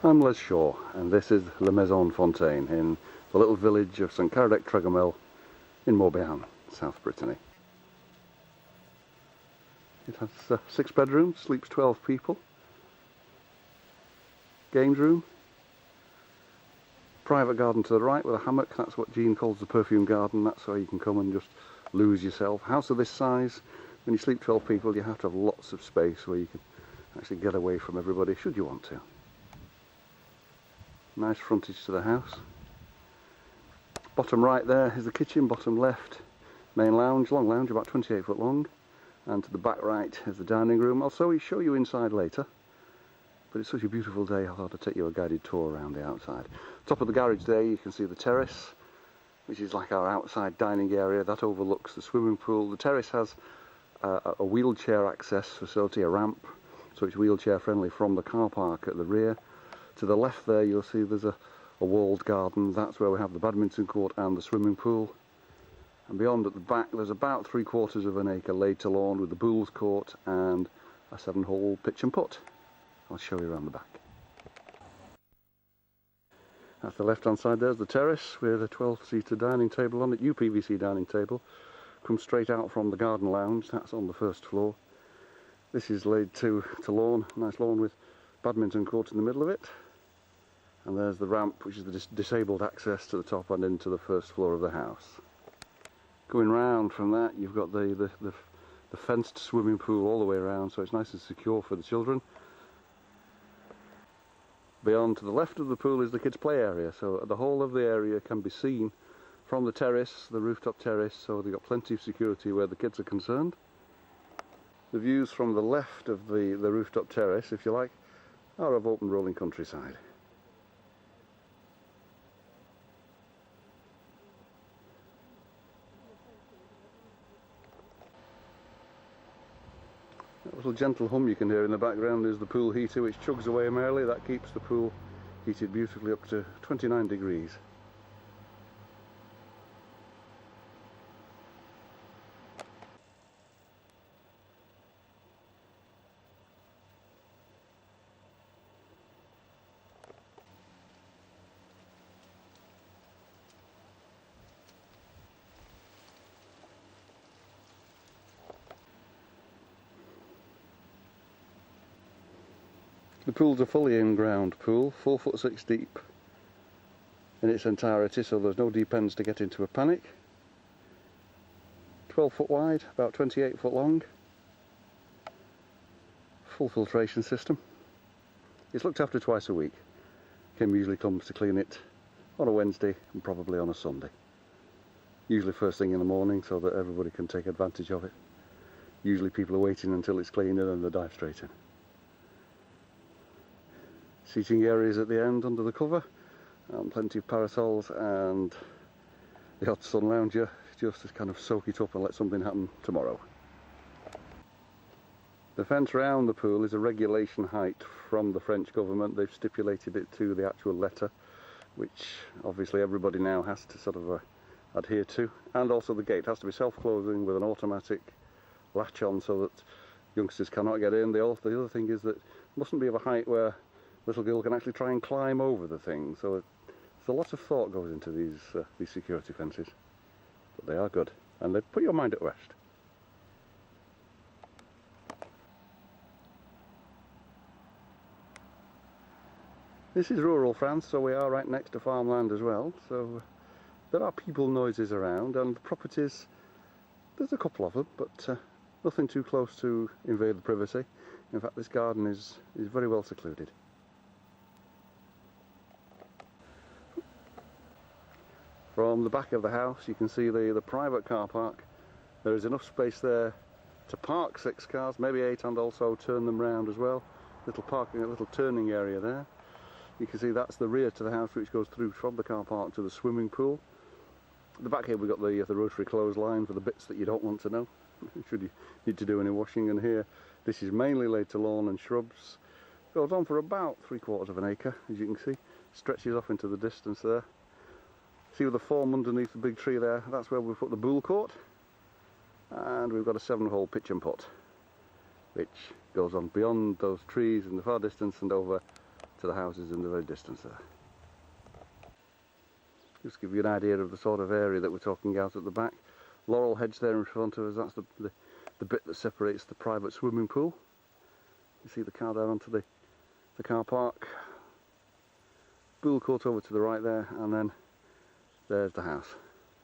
I'm Les Shaw, and this is La Maison Fontaine in the little village of St Caradec Tregamel in Morbihan, South Brittany. It has 6 bedrooms, sleeps 12 people, games room, private garden to the right with a hammock. That's what Jean calls the perfume garden. That's where you can come and just lose yourself. House of this size, when you sleep 12 people, you have to have lots of space where you can actually get away from everybody should you want to. Nice frontage to the house. Bottom right there is the kitchen, bottom left main lounge, long lounge, about 28 foot long, and to the back right is the dining room. I'll show you inside later, but it's such a beautiful day I thought I'd take you a guided tour around the outside. Top of the garage there you can see the terrace, which is like our outside dining area. That overlooks the swimming pool. The terrace has a wheelchair access facility, a ramp, so it's wheelchair friendly from the car park at the rear. To the left there you'll see there's a walled garden. That's where we have the badminton court and the swimming pool. And beyond at the back there's about 3/4 of an acre laid to lawn with the bowls court and a 7-hole pitch and putt. I'll show you around the back. At the left hand side there's the terrace with a 12-seater dining table on it, UPVC dining table. Comes straight out from the garden lounge, that's on the first floor. This is laid to lawn, nice lawn with badminton court in the middle of it. And there's the ramp, which is the disabled access to the top and into the first floor of the house. Going round from that you've got the fenced swimming pool all the way around, so it's nice and secure for the children. Beyond to the left of the pool is the kids' play area, so the whole of the area can be seen from the terrace, the rooftop terrace, so they've got plenty of security where the kids are concerned. The views from the left of the rooftop terrace, if you like, are of open rolling countryside. That little gentle hum you can hear in the background is the pool heater, which chugs away merrily. That keeps the pool heated beautifully up to 29 degrees. The pool's a fully in-ground pool, 4'6" deep in its entirety, so there's no deep ends to get into a panic. 12 foot wide, about 28 foot long. Full filtration system. It's looked after twice a week. Kim usually comes to clean it on a Wednesday and probably on a Sunday. Usually first thing in the morning so that everybody can take advantage of it. Usually people are waiting until it's clean and then they dive straight in. Seating areas at the end under the cover, and plenty of parasols and the hot sun lounger just to kind of soak it up and let something happen tomorrow. The fence around the pool is a regulation height from the French government. They've stipulated it to the actual letter, which obviously everybody now has to sort of adhere to, and also the gate has to be self-closing with an automatic latch on so that youngsters cannot get in. The other thing is that it mustn't be of a height where little girl can actually try and climb over the thing, so there's a lot of thought goes into these security fences, but they are good and they put your mind at rest. This is rural France, so we are right next to farmland as well, so there are people noises around, and the properties, there's a couple of them, but nothing too close to invade the privacy. In fact, this garden is very well secluded. From the back of the house you can see the private car park. There is enough space there to park 6 cars, maybe 8, and also turn them round as well. Little parking, a little turning area there. You can see that's the rear to the house, which goes through from the car park to the swimming pool. At the back here we've got the rotary clothesline for the bits that you don't want to know, should you need to do any washing. And here, this is mainly laid to lawn and shrubs. Goes on for about 3/4 of an acre, as you can see. Stretches off into the distance there. See with the form underneath the big tree there, that's where we put the bowl court. And we've got a 7-hole pitch and putt, which goes on beyond those trees in the far distance and over to the houses in the very distance there. Just give you an idea of the sort of area that we're talking out at the back. Laurel hedge there in front of us, that's the bit that separates the private swimming pool. You see the car down onto the car park. Pool court over to the right there, and then there's the house,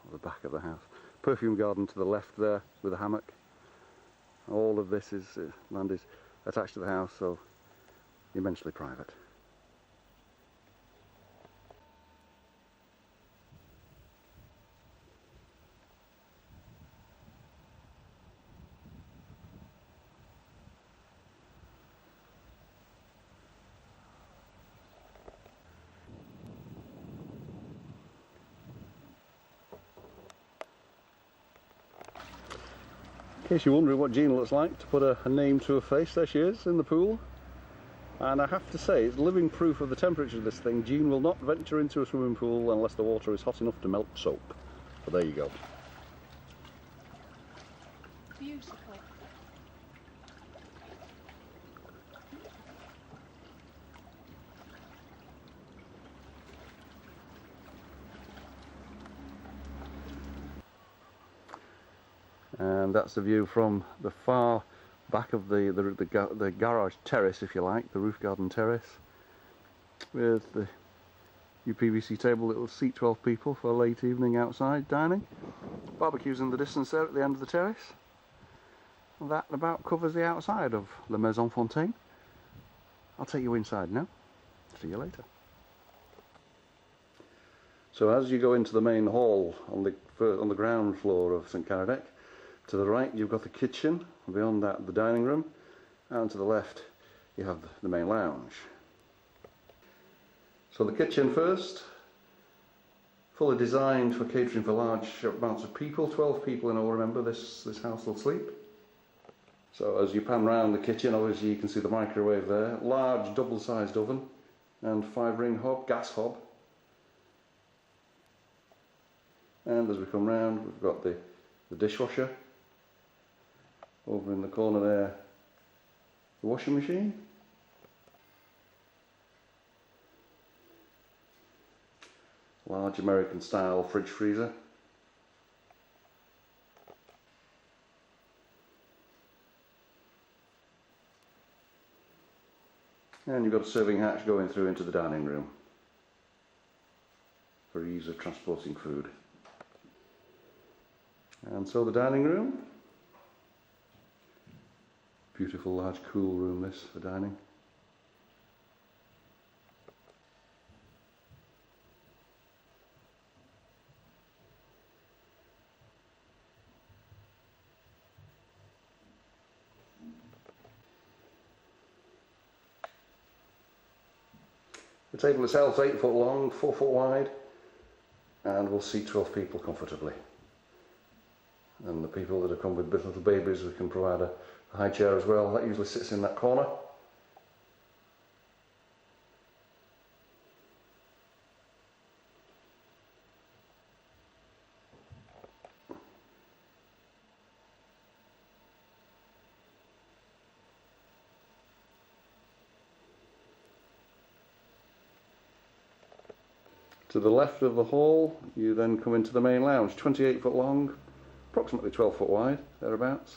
or the back of the house. Perfume garden to the left there with a hammock. All of this land is attached to the house, so immensely private. In case you're wondering what Jean looks like, to put a name to her face, there she is in the pool. And I have to say, it's living proof of the temperature of this thing. Jean will not venture into a swimming pool unless the water is hot enough to melt soap. So there you go. Beautiful. And that's the view from the far back of the garage terrace, if you like, the roof garden terrace, with the UPVC table that will seat 12 people for late evening outside dining. Barbecues in the distance there at the end of the terrace. And that about covers the outside of the Maison Fontaine. I'll take you inside now. See you later. So as you go into the main hall on the ground floor of St Caradec, to the right you've got the kitchen, beyond that the dining room, and to the left you have the main lounge. So the kitchen first, fully designed for catering for large amounts of people, 12 people in all, remember, this house will sleep. So as you pan round the kitchen, obviously you can see the microwave there, large double-sized oven and 5-ring hob, gas hob. And as we come round, we've got the dishwasher. Over in the corner there, the washing machine. Large American style fridge freezer. And you've got a serving hatch going through into the dining room for ease of transporting food. And so the dining room. Beautiful large cool room this for dining. The table itself is 8 foot long, 4 foot wide, and will seat 12 people comfortably. And the people that have come with little babies, we can provide a high chair as well. That usually sits in that corner. To the left of the hall, you then come into the main lounge, 28 foot long, approximately 12 foot wide, thereabouts.